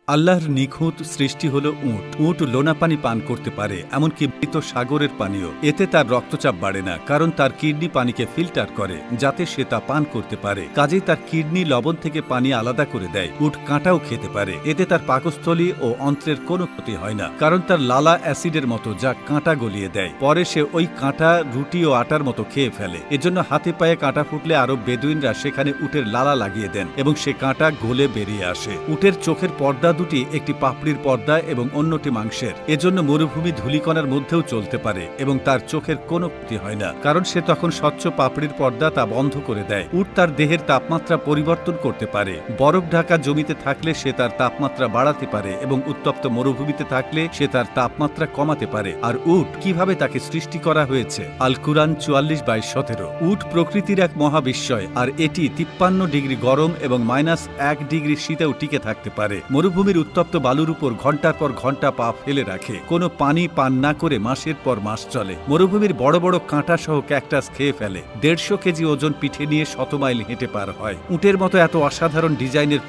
আল্লাহর নিখুঁত সৃষ্টি হল উট। উট লোনা পানি পান করতে পারে, এমনকি মৃত সাগরের পানিও। এতে তার রক্তচাপ বাড়ে না, কারণ তার কিডনি পানিকে ফিল্টার করে যাতে সে তা পান করতে পারে। কাজেই তার কিডনি লবণ থেকে পানি আলাদা করে দেয়। উট কাঁটাও খেতে পারে, এতে তার পাকস্থলী ও অন্ত্রের কোনো ক্ষতি হয় না, কারণ তার লালা অ্যাসিডের মতো, যা কাঁটা গলিয়ে দেয়। পরে সে ওই কাঁটা রুটি ও আটার মতো খেয়ে ফেলে। এজন্য হাতে পায়ে কাঁটা ফুটলে আরব বেদুইনরা সেখানে উটের লালা লাগিয়ে দেন এবং সে কাঁটা গলে বেরিয়ে আসে। উটের চোখের পর্দা দুটি, একটি পাপড়ির পর্দা এবং অন্যটি মাংসের। এজন্য মরুভূমি ধূলিকণার মধ্যেও চলতে পারে এবং তার চোখের কোনো ক্ষতি হয় না, কারণ সে তখন স্বচ্ছ পাপড়ির পর্দা তা বন্ধ করে দেয়। উট তার দেহের তাপমাত্রা পরিবর্তন করতে পারে। বরফ ঢাকা জমিতে থাকলে সে তার তাপমাত্রা বাড়াতে পারে এবং উত্তপ্ত মরুভূমিতে থাকলে সে তার তাপমাত্রা কমাতে পারে। আর উট কিভাবে তাকে সৃষ্টি করা হয়েছে? আল কুরআন 44/17। উট প্রকৃতির এক মহাবিস্ময়, আর এটি 53 ডিগ্রি গরম এবং -1 ডিগ্রি শীতেও টিকে থাকতে পারে। মরুভূমির উত্তপ্ত বালুর উপর ঘন্টার পর ঘন্টা পা ফেলে রাখে, কোনো পানি পান না করে মাসের পর মাস চলে। মরুভূমির বড় বড় কাঁটা সহ ক্যাকটাস খেয়ে ফেলে। 150 কেজি ওজন পিঠে নিয়ে 100 মাইল হেঁটে পার হয়। উটের মতো এত অসাধারণ ডিজাইনের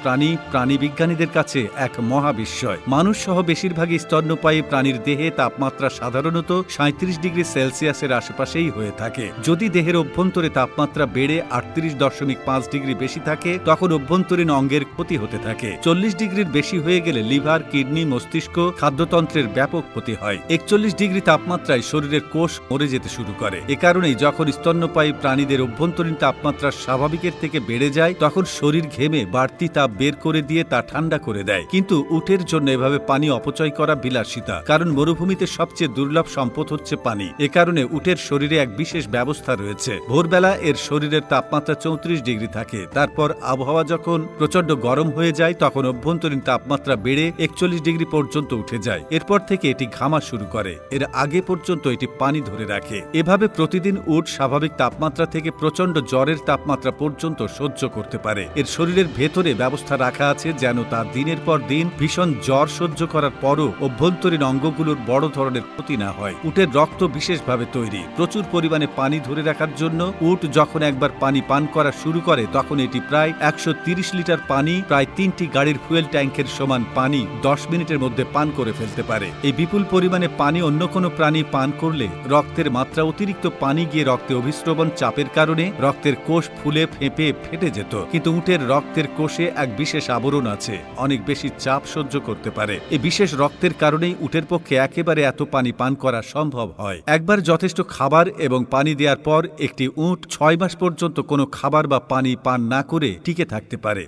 প্রাণী বিজ্ঞানীদের কাছে এক মহাবিস্ময়। মানুষ সহ বেশিরভাগই স্তন্যপায়ী প্রাণীর দেহে তাপমাত্রা সাধারণত 37 ডিগ্রি সেলসিয়াসের আশেপাশেই হয়ে থাকে। যদি দেহের অভ্যন্তরে তাপমাত্রা বেড়ে 38.5 ডিগ্রি বেশি থাকে, তখন অভ্যন্তরীণ অঙ্গের ক্ষতি হতে থাকে। 40 ডিগ্রির বেশি হয়ে গেলে লিভার, কিডনি, মস্তিষ্ক, খাদ্যতন্ত্রের ব্যাপক ক্ষতি হয়। 41 ডিগ্রি তাপমাত্রায় শরীরের কোষ মরে যেতে শুরু করে। এ কারণেই যখন স্তন্যপায়ী প্রাণীদের অভ্যন্তরীণ তাপমাত্রা স্বাভাবিকের থেকে বেড়ে যায়, তখন শরীর ঘেমে বাড়তি তাপ বের করে দিয়ে তা ঠান্ডা করে দেয়। কিন্তু উটের জন্য এভাবে পানি অপচয় করা বিলাসিতা, কারণ মরুভূমিতে সবচেয়ে দুর্লভ সম্পদ হচ্ছে পানি। এ কারণে উটের শরীরে এক বিশেষ ব্যবস্থা রয়েছে। ভোরবেলা এর শরীরের তাপমাত্রা 34 ডিগ্রি থাকে। তারপর আবহাওয়া যখন প্রচন্ড গরম হয়ে যায়, তখন অভ্যন্তরীণ তাপমাত্রা বেড়ে 41 ডিগ্রি পর্যন্ত উঠে যায়। এরপর থেকে এটি ঘামা শুরু করে। এর আগে পর্যন্ত এটি পানি ধরে রাখে। এভাবে প্রতিদিন উট স্বাভাবিক তাপমাত্রা থেকে প্রচন্ড জ্বরের তাপমাত্রা পর্যন্ত সহ্য করতে পারে। এর শরীরের ভেতরে ব্যবস্থা রাখা আছে যেন তা দিনের পর দিন ভীষণ জ্বর সহ্য করার পরও অভ্যন্তরীণ অঙ্গগুলোর বড় ধরনের ক্ষতি না হয়। উটের রক্ত বিশেষভাবে তৈরি। প্রচুর পরিমাণে পানি ধরে রাখার জন্য উট যখন একবার পানি পান করা শুরু করে, তখন এটি প্রায় 130 লিটার পানি, প্রায় 3টি গাড়ির ফুয়েল ট্যাঙ্কের সমান পানি 10 মিনিটের মধ্যে পান করে ফেলতে পারে। এই বিপুল পরিমাণে পানি অন্য কোনো প্রাণী পান করলে রক্তের মাত্রা অতিরিক্ত পানি গিয়ে রক্তে অভিস্রবণ চাপের কারণে রক্তের কোষ ফুলে ফেঁপে ফেটে যেত। কিন্তু উটের রক্তের কোষে এক বিশেষ আবরণ আছে, অনেক বেশি চাপ সহ্য করতে পারে। এই বিশেষ রক্তের কারণেই উটের পক্ষে একেবারে এত পানি পান করা সম্ভব হয়। একবার যথেষ্ট খাবার এবং পানি দেওয়ার পর একটি উট 6 মাস পর্যন্ত কোনো খাবার বা পানি পান না করে টিকে থাকতে পারে।